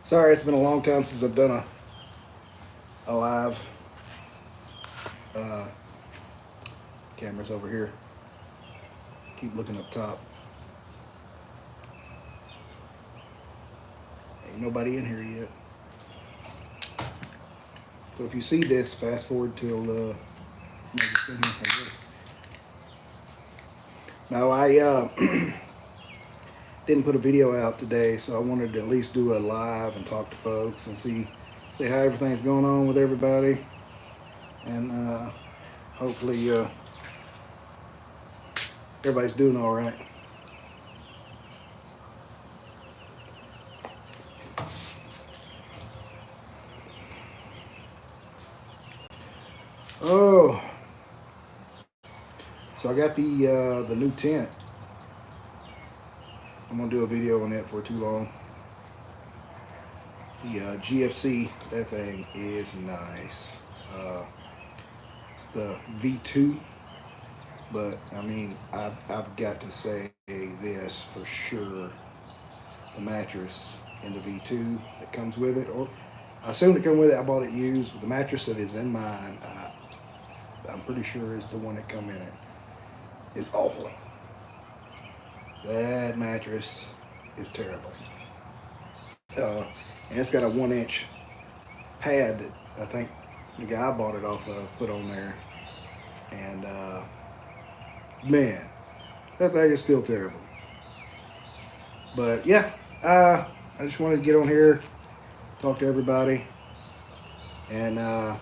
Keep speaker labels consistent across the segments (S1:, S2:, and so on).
S1: Sorry, it's been a long time since I've done a live. Uh, Camera's over here. Keep looking up top. Ain't nobody in here yet. So if you see this, fast forward till maybe it's in here like this. Now I didn't put a video out today, so I wanted to at least do a live and talk to folks and see how everything's going on with everybody, and hopefully everybody's doing all right. Oh, so I got the new tent. I'm gonna do a video on it for too long. The GFC, that thing is nice. It's the V2, but I mean, I've got to say this for sure. The mattress in the V2 that comes with it, or I assume it comes with it. I bought it used, but the mattress that is in mine, I'm pretty sure is the one that come in it. It's awful. That mattress is terrible. And it's got a 1-inch pad that I think the guy I bought it off of put on there. And man, that thing is still terrible. But yeah, I just wanted to get on here, talk to everybody, and let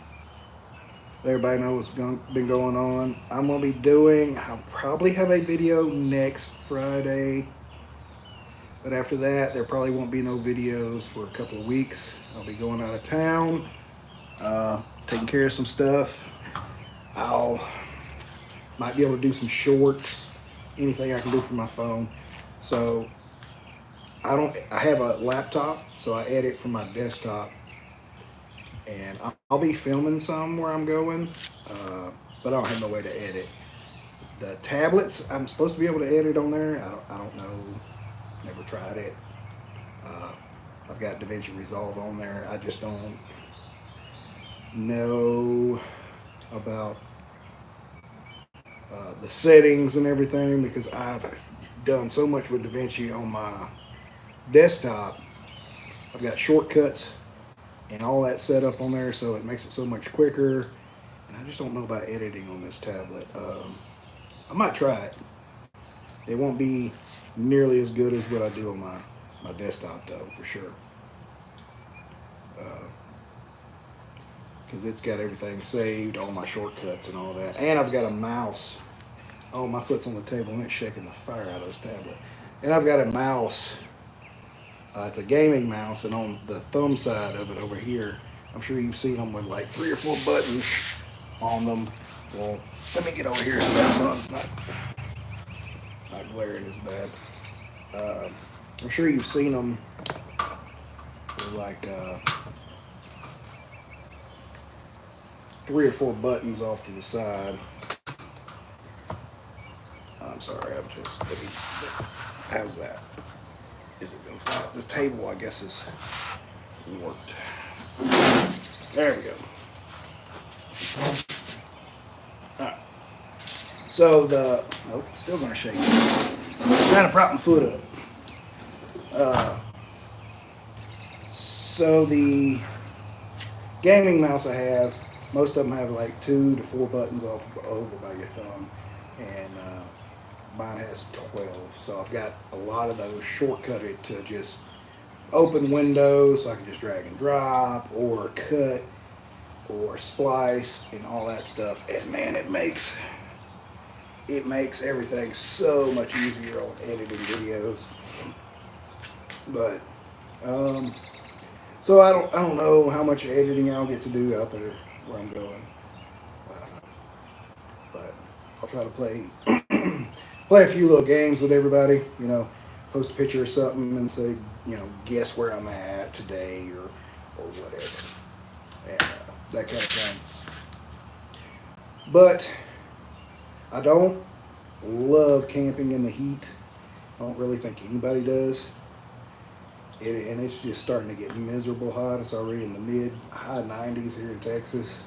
S1: everybody know what's been going on. I'll probably have a video next Friday. But after that, there probably won't be no videos for a couple of weeks. I'll be going out of town, taking care of some stuff. Might be able to do some shorts, anything I can do from my phone. So I have a laptop, so I edit from my desktop. And I'll be filming some where I'm going, but I don't have no way to edit. The tablets, I'm supposed to be able to edit on there. I don't know. Never tried it. I've got DaVinci Resolve on there. I just don't know about the settings and everything, because I've done so much with DaVinci on my desktop. I've got shortcuts and all that set up on there, so it makes it so much quicker. And I just don't know about editing on this tablet. I might try it. It won't be nearly as good as what I do on my desktop, though, for sure. Because it's got everything saved, all my shortcuts and all that. And I've got a mouse. Oh, my foot's on the table and it's shaking the fire out of this tablet. And I've got a mouse. It's a gaming mouse, and on the thumb side of it over here, I'm sure you've seen them with like 3 or 4 buttons on them. Well, let me get over here so that sun's not glaring as bad. I'm sure you've seen them with like 3 or 4 buttons off to the side. I'm sorry, how's that? Is it gonna fly? This table, I guess, is warped. There we go. Alright. So nope, it's still gonna shake. I'm trying to prop my foot up. So the gaming mouse I have, most of them have like 2 to 4 buttons over by your thumb, and mine has 12. So I've got a lot of those shortcutted to just open windows, so I can just drag and drop, or cut, or splice, and all that stuff. And man, it makes everything so much easier on editing videos. But so I don't know how much editing I'll get to do out there where I'm going, but I'll try to play a few little games with everybody. You know, post a picture or something and say, you know, guess where I'm at today, or whatever, and that kind of thing. But I don't love camping in the heat. I don't really think anybody does. And it's just starting to get miserable hot. It's already in the high 90s here in Texas.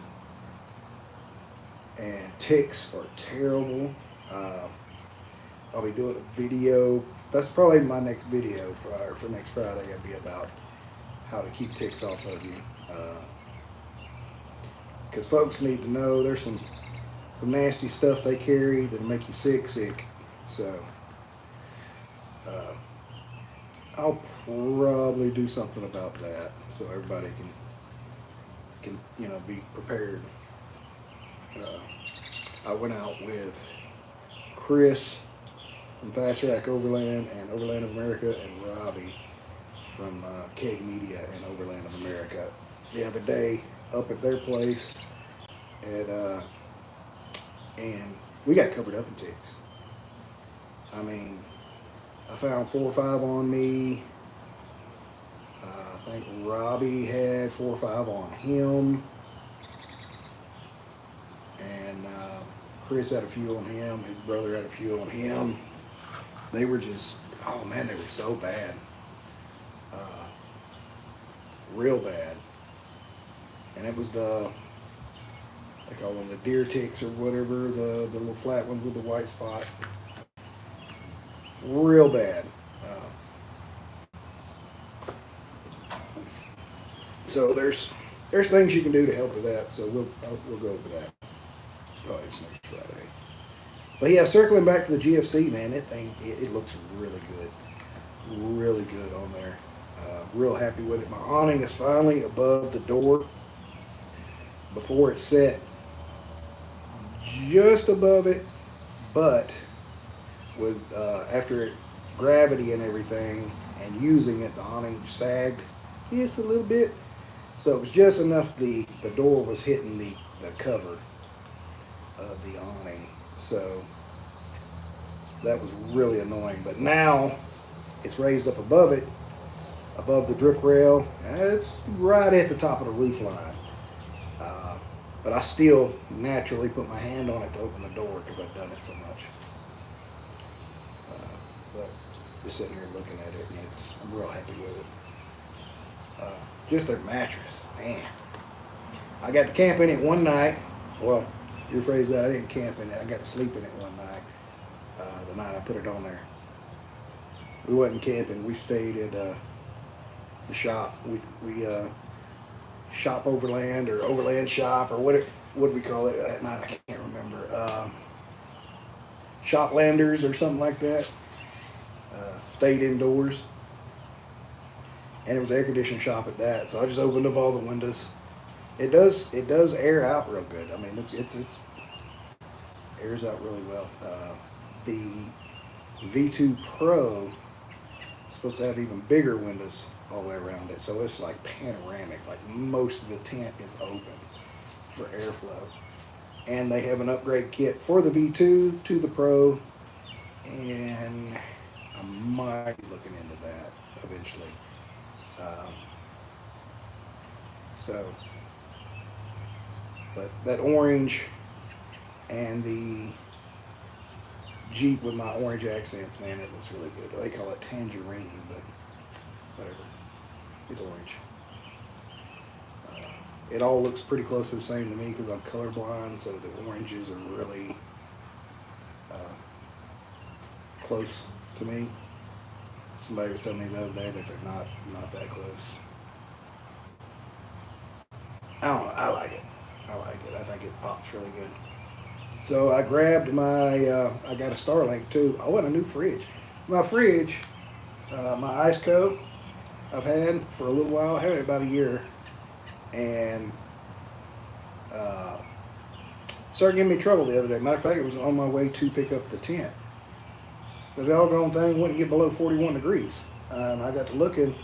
S1: And ticks are terrible. I'll be doing a video. That's probably my next video for next Friday. It'll be about how to keep ticks off of you. Because folks need to know there's some nasty stuff they carry that'll make you sick. So I'll probably do something about that so everybody can be prepared. I went out with Chris from Fast Rack Overland and Overland of America and Robbie from Keg Media and Overland of America the other day up at their place, and we got covered up in ticks. I mean, I found 4 or 5 on me. I think Robbie had 4 or 5 on him. And Chris had a few on him. His brother had a few on him. They were just, oh man, they were so bad. Real bad. And it was they call them the deer ticks or whatever, the little flat ones with the white spot. Real bad. So there's things you can do to help with that. So we'll go over that. Probably it's next Friday. But yeah, circling back to the GFC, man, it looks really good on there. Real happy with it. My awning is finally above the door. Before it's set just above it, but with after gravity and everything and using it, the awning sagged just a little bit. So it was just enough the door was hitting the cover of the awning. So that was really annoying. But now it's raised up above it, above the drip rail. It's right at the top of the roof line. But I still naturally put my hand on it to open the door because I've done it so much. But just sitting here looking at it, and I'm real happy with it. Just their mattress, man. I got to camp in it one night. Well, your phrase that I didn't camp in it. I got to sleep in it one night. The night I put it on there. We wasn't camping. We stayed at the shop. We shop overland or overland shop or what do we call it that night? I can't remember. Shoplanders or something like that. Stayed indoors. And it was an air conditioned shop at that. So I just opened up all the windows. It does air out real good. I mean, it's airs out really well. The V2 Pro is supposed to have even bigger windows all the way around it. So it's like panoramic. Like most of the tent is open for airflow. And they have an upgrade kit for the V2 to the Pro. And I might be looking into that eventually. But that orange and the Jeep with my orange accents, man, it looks really good. They call it tangerine, but whatever. It's orange. It all looks pretty close to the same to me because I'm colorblind, so the oranges are really close to me. Somebody was telling me the other day that they're not that close. I don't know. I like it. I think it pops really good. So I grabbed I got a Starlink too. I want a new fridge. My fridge, my ice coat, I've had for a little while. I had it about a year. And started giving me trouble the other day. Matter of fact, it was on my way to pick up the tent. The doggone thing wouldn't get below 41 degrees. And I got to looking,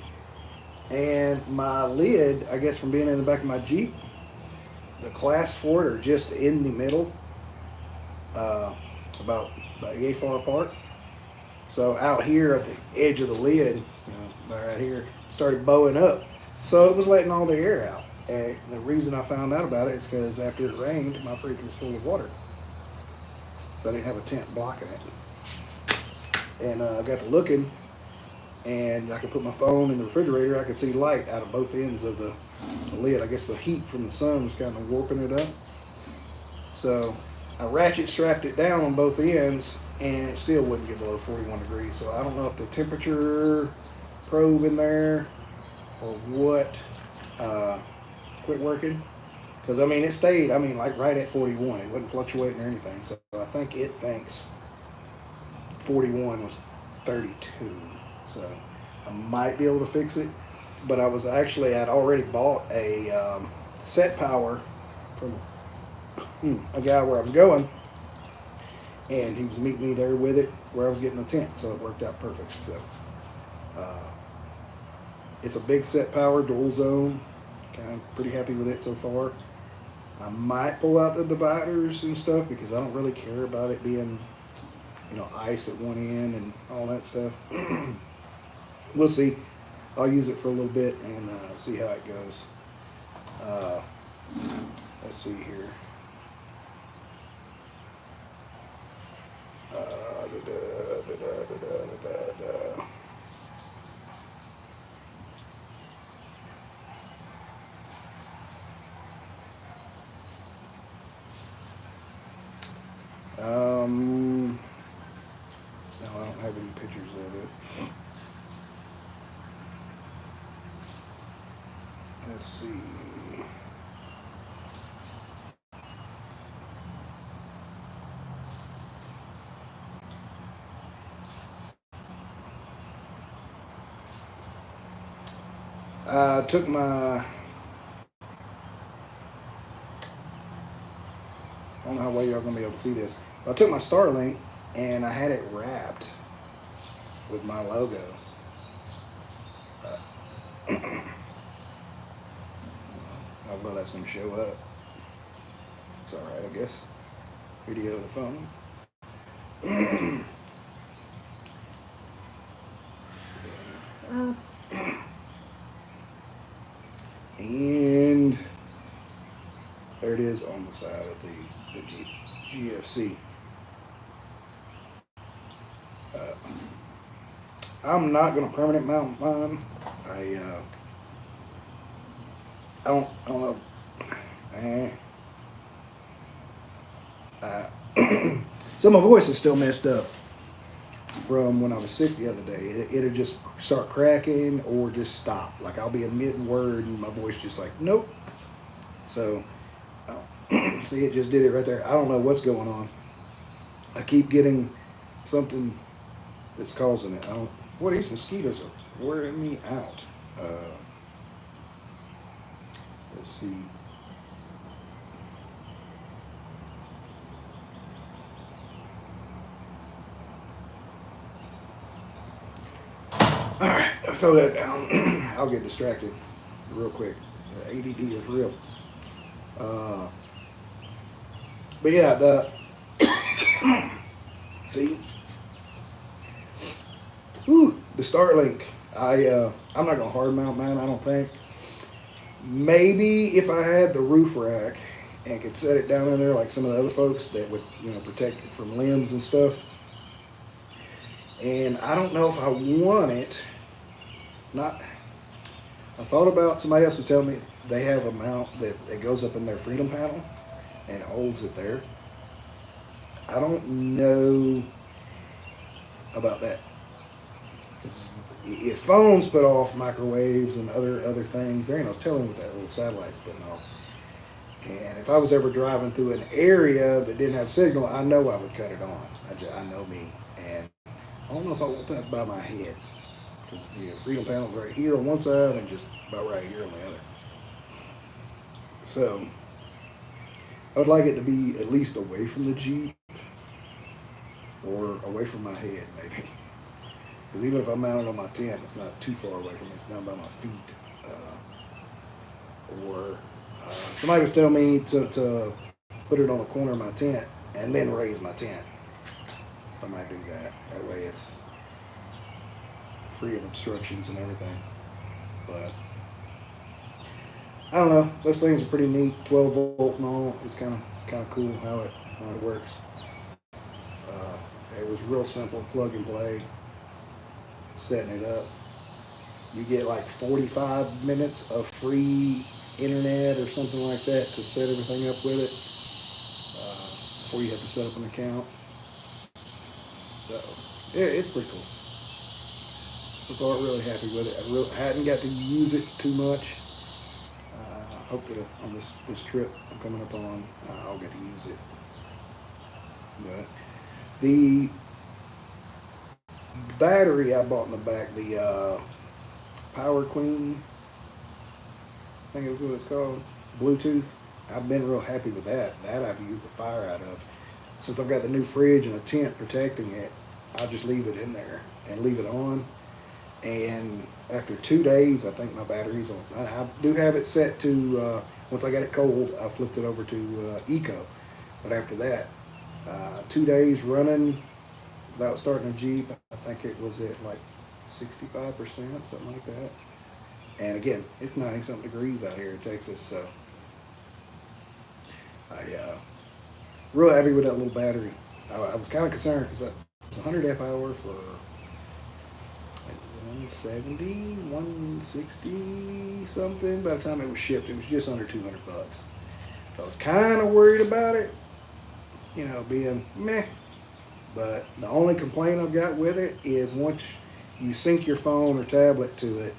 S1: and my lid, I guess from being in the back of my Jeep, the clasps for it are just in the middle, about yay far apart. So out here at the edge of the lid, right here, started bowing up. So it was letting all the air out. And the reason I found out about it is because after it rained, my fridge was full of water. So I didn't have a tent blocking it. And I got to looking, and I could put my phone in the refrigerator. I could see light out of both ends of the lid. I guess the heat from the sun was kind of warping it up. So I ratchet strapped it down on both ends, and it still wouldn't get below 41 degrees. So I don't know if the temperature probe in there or what quit working. Because, I mean, it stayed, I mean, like right at 41. It wasn't fluctuating or anything. So I think it thinks 41 was 32. So I might be able to fix it. But I'd already bought a set power from a guy where I was going. And he was meeting me there with it where I was getting a tent. So it worked out perfect. So it's a big set power, dual zone. Kind of pretty happy with it so far. I might pull out the dividers and stuff because I don't really care about it being, you know, ice at one end and all that stuff. We'll see. I'll use it for a little bit and see how it goes. Let's see here. No, I don't have any pictures of it. Let's see. I took my, I don't know how well y'all gonna be able to see this. But I took my Starlink and I had it wrapped with my logo. Although that's gonna show up. It's alright, I guess. Video of the phone. And there it is on the side of the GFC. I'm not going to permanent mount mine. I don't know. So my voice is still messed up from when I was sick the other day. It'll just start cracking or just stop. Like I'll be a mid-word and my voice just like, nope. So, see, it just did it right there. I don't know what's going on. I keep getting something that's causing it. What these mosquitoes are wearing me out. Let's see. All right, I'll throw that down. I'll get distracted real quick. ADD is real. But yeah, see, the Starlink. I'm not gonna hard mount mine. I don't think. Maybe if I had the roof rack and could set it down in there like some of the other folks that would, you know, protect it from limbs and stuff. And I don't know if I want it. I thought about, somebody else was telling me they have a mount that goes up in their Freedom panel and holds it there. I don't know about that. Because if phones put off microwaves and other things, there ain't no telling what that little satellite's putting off. And if I was ever driving through an area that didn't have signal, I know I would cut it on. I know me. And I don't know if I want that by my head. Because the Freedom panel's right here on one side and just about right here on the other. So, I would like it to be at least away from the Jeep. Or away from my head, maybe. Because even if I mount it on my tent, it's not too far away from me. It's down by my feet. Somebody was telling me to put it on the corner of my tent and then raise my tent. I might do that. That way it's free of obstructions and everything. But I don't know. Those things are pretty neat. 12 volt and all. It's kind of cool how it works. It was real simple, plug and play. setting it up. You get like 45 minutes of free internet or something like that to set everything up with it before you have to set up an account. So yeah, it's pretty cool. So far, really happy with it. I hadn't got to use it too much. Hope that on this trip I'm coming up on, I'll get to use it. But the battery I bought in the back, the Power Queen, I think it was what it's called, Bluetooth. I've been real happy with that. That I've used the fire out of. Since I've got the new fridge and a tent protecting it, I'll just leave it in there and leave it on. And after 2 days, I think my battery's on. I do have it set to, once I got it cold, I flipped it over to Eco. But after that, 2 days running, without starting a Jeep, I think it was at like 65%, something like that. And again, it's 90-something degrees out here in Texas, so I real happy with that little battery. I was kind of concerned because it was 100 F-hour for 170, 160 something. By the time it was shipped, it was just under 200 bucks. So I was kind of worried about it, you know, being meh. But the only complaint I've got with it is once you sync your phone or tablet to it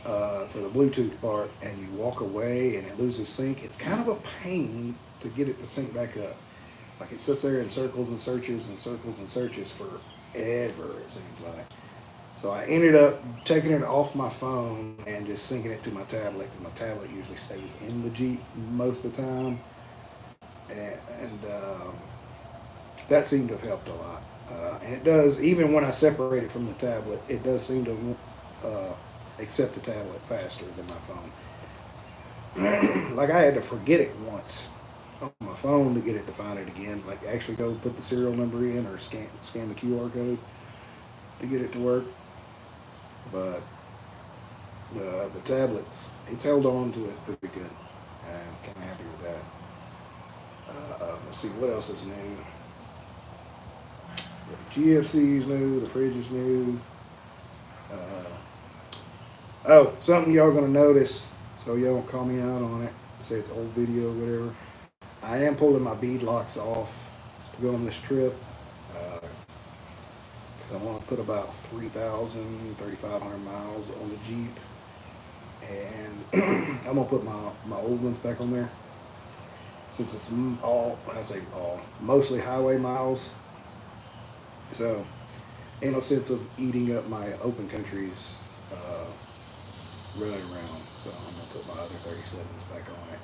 S1: for the Bluetooth part and you walk away and it loses sync, it's kind of a pain to get it to sync back up. Like it sits there in circles and searches and circles and searches forever, it seems like. So I ended up taking it off my phone and just syncing it to my tablet, because my tablet usually stays in the Jeep most of the time. And that seemed to have helped a lot. And it does, even when I separate it from the tablet, it does seem to accept the tablet faster than my phone. Like I had to forget it once on my phone to get it to find it again. Like actually go put the serial number in or scan the QR code to get it to work. But the tablets, it's held on to it pretty good. I'm kind of happy with that. Let's see, what else is new? The GFC is new, the fridge is new. Oh, something y'all gonna notice, so y'all don't call me out on it, say it's old video or whatever. I am pulling my bead locks off to go on this trip. I want to put about 3,500 miles on the Jeep, and I'm gonna put my old ones back on there since it's mostly highway miles. So ain't no sense of eating up my open countries running around. So I'm gonna put my other 37s back on it.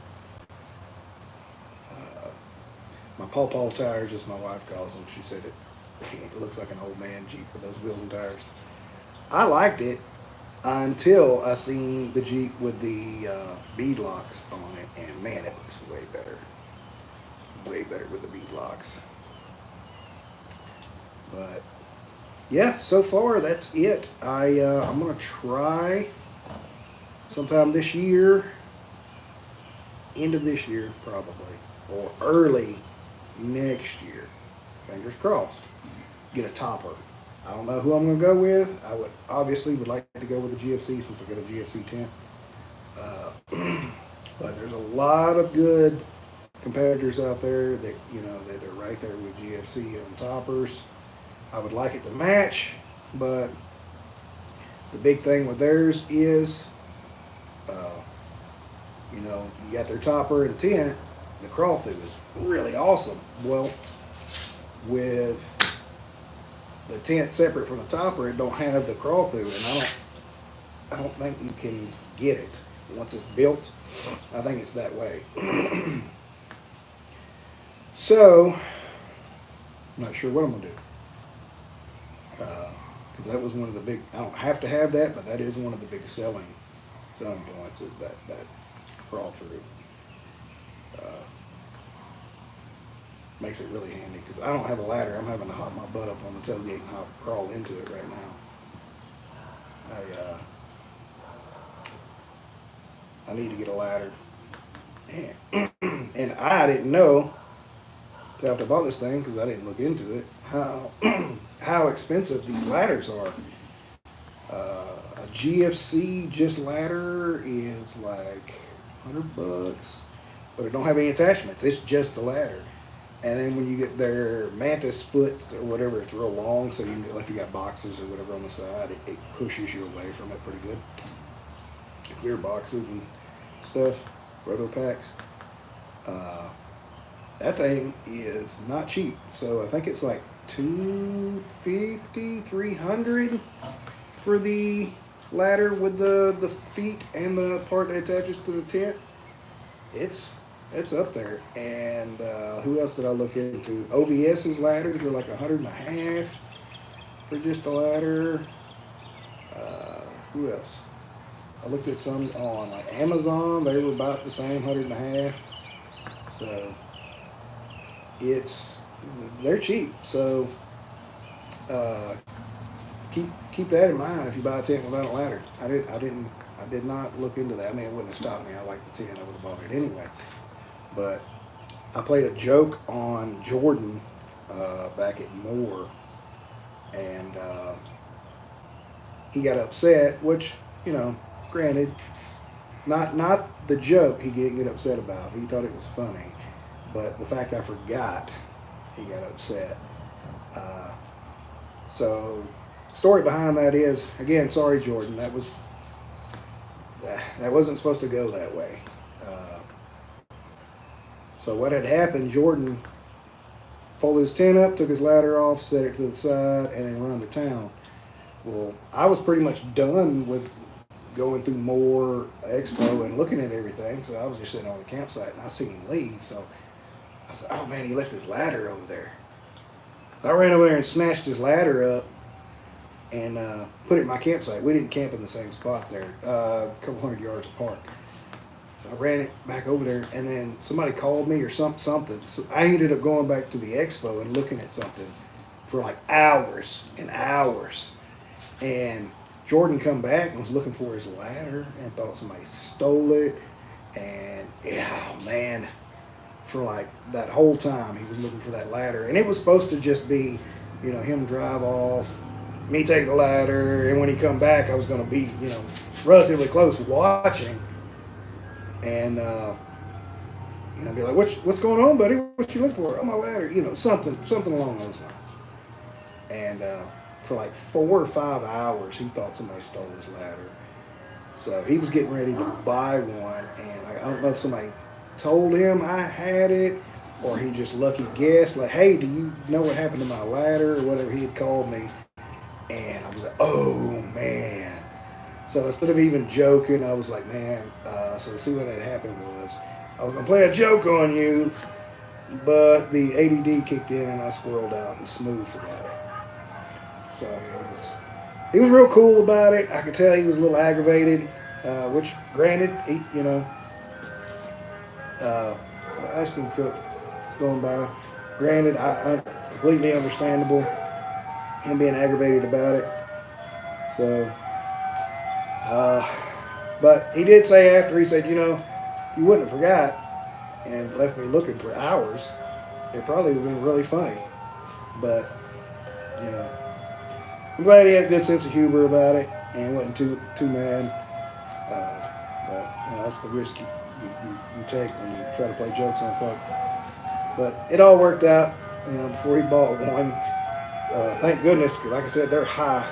S1: My pawpaw tires, as my wife calls them. She said it looks like an old man Jeep with those wheels and tires. I liked it until I seen the Jeep with the bead locks on it, and man, it looks way better. Way better with the bead locks. But yeah, so far that's it. I'm gonna try sometime this year, end of this year probably, or early next year, fingers crossed, get a topper. I don't know who I'm going to go with. I would like to go with a GFC since I got a GFC tent. But there's a lot of good competitors out there that, you know, that are right there with GFC on toppers. I would like it to match, but the big thing with theirs is, you know, you got their topper and tent. The crawl through is really awesome. Well, with the tent separate from the topper, it don't have the crawl through, and I don't think you can get it once it's built. I think it's that way. So I'm not sure what I'm gonna do, because that was one of the big. I don't have to have that, but that is one of the big selling points is that crawl through. Makes it really handy because I don't have a ladder. I'm having to hop my butt up on the tailgate and crawl into it right now. I need to get a ladder, and I didn't know till after I bought this thing, because I didn't look into it, how expensive these ladders are. A GFC just ladder is like $100, but it don't have any attachments. It's just the ladder. And then when you get their mantis foot or whatever, it's real long, so you can, if you got boxes or whatever on the side, it pushes you away from it pretty good. Clear boxes and stuff, roto packs. That thing is not cheap, so I think it's like $250, $300 for the ladder with the feet and the part that attaches to the tent. It's up there. And who else did I look into? OVS's ladders are like $150 for just a ladder. Who else? I looked at some on like Amazon. They were about the same, $150. So they're cheap. So keep that in mind if you buy a tent without a ladder. I did not look into that. I mean, it wouldn't have stopped me. I like the tent. I would have bought it anyway. But I played a joke on Jordan back at Moore, and he got upset, which, you know, granted, not the joke he didn't get upset about. He thought it was funny, but the fact I forgot, he got upset. So, story behind that is, again, sorry Jordan, that wasn't supposed to go that way. So what had happened, Jordan folded his tent up, took his ladder off, set it to the side, and then run to town. Well, I was pretty much done with going through Moore Expo and looking at everything, so I was just sitting on the campsite, and I seen him leave, so I said, oh man, he left his ladder over there. So I ran over there and snatched his ladder up and put it in my campsite. We didn't camp in the same spot there, a couple hundred yards apart. So I ran it back over there, and then somebody called me or something. So I ended up going back to the expo and looking at something for like hours and hours. And Jordan come back and was looking for his ladder and thought somebody stole it. And yeah, man, for like that whole time he was looking for that ladder. And it was supposed to just be, you know, him drive off, me take the ladder, and when he come back I was going to be, you know, relatively close watching. And, you know, be like, what's going on, buddy? What you looking for? Oh, my ladder. You know, something along those lines. And for like 4 or 5 hours, he thought somebody stole his ladder. So he was getting ready to buy one, and I don't know if somebody told him I had it, or he just lucky guessed, like, hey, do you know what happened to my ladder, or whatever he had called me. And I was like, oh, man. So instead of even joking, I was like, man, so see what had happened was, I was going to play a joke on you, but the ADD kicked in and I squirreled out and Smooth forgot it. So he was real cool about it. I could tell he was a little aggravated, which granted, he, you know, ice cream truck going by. Granted, I completely understandable, him being aggravated about it. So, but he did say after, he said, you know, you wouldn't have forgot and left me looking for hours, it probably would have been really funny. But, you know, I'm glad he had a good sense of humor about it and wasn't too mad. But, you know, that's the risk you take when you try to play jokes on folk. But it all worked out, you know, before he bought one. Thank goodness, because like I said, they're high.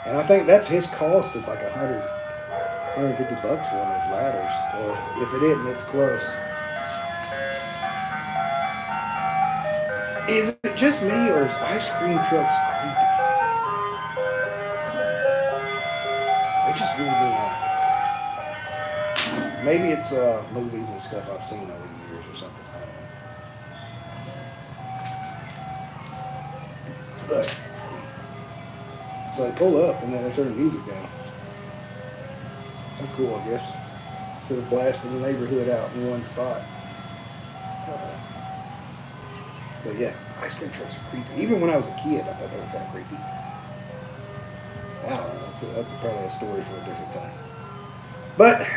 S1: And I think that's his cost is like $150 for one of those ladders. Or if it isn't, it's close. Is it just me, or is ice cream trucks creepy? They just weird me out. Maybe it's movies and stuff I've seen over the years or something. I don't know. But so they pull up and then they turn the music down. That's cool, I guess. Instead of blasting the neighborhood out in one spot. But yeah, ice cream trucks are creepy. Even when I was a kid, I thought they were kind of creepy. I don't know. That's probably a story for a different time. But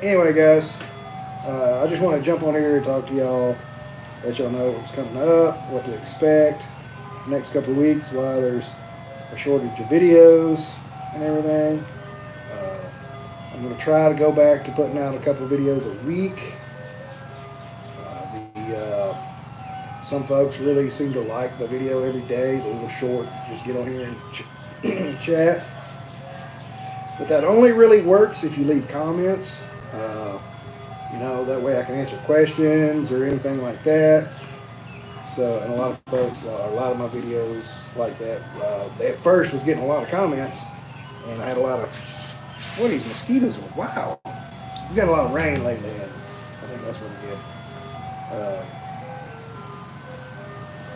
S1: anyway, guys, I just want to jump on here and talk to y'all, let y'all know what's coming up, what to expect next couple of weeks, why there's a shortage of videos and everything. I'm going to try to go back to putting out a couple of videos a week. Some folks really seem to like the video every day, the little short, just get on here and chat. But that only really works if you leave comments. You know, that way I can answer questions or anything like that. So, and a lot of folks, a lot of my videos like that, they at first was getting a lot of comments, and I had a lot of, what are these mosquitoes? Wow. We've got a lot of rain lately, and I think that's what it is.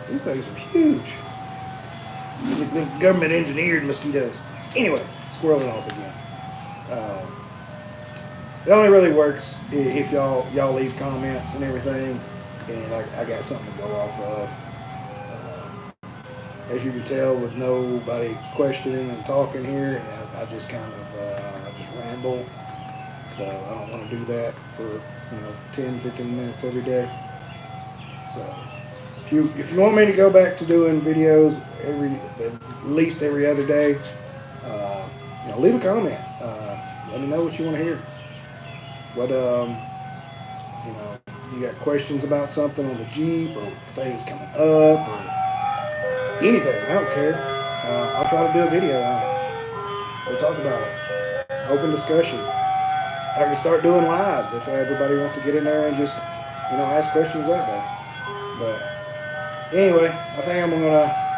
S1: These things are huge. The government engineered mosquitoes. Anyway, squirreling off again. It only really works if y'all leave comments and everything, and I got something to go off of. As you can tell, with nobody questioning and talking here, I just kind of I just ramble. So I don't want to do that for 10, 15 minutes every day. So if you want me to go back to doing videos at least every other day, leave a comment. Let me know what you want to hear. What you got questions about something on the Jeep or things coming up or anything? I don't care. I'll try to do a video on it. We'll talk about it. Open discussion. I can start doing lives if everybody wants to get in there and just ask questions that way. But anyway, I think I'm gonna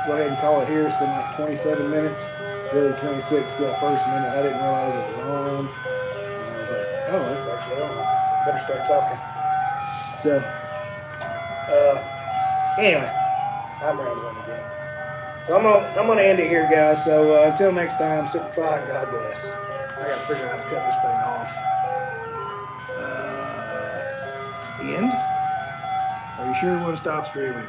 S1: go ahead and call it here. It's been like 27 minutes, really 26 for that first minute. I didn't realize it was on. And I was like, oh, it's actually on. Better start talking. So, anyway, I'm rambling again. So I'm gonna end it here, guys. So until next time, Super Fly, God bless. I gotta figure out how to cut this thing off. End? Are you sure you want to stop streaming?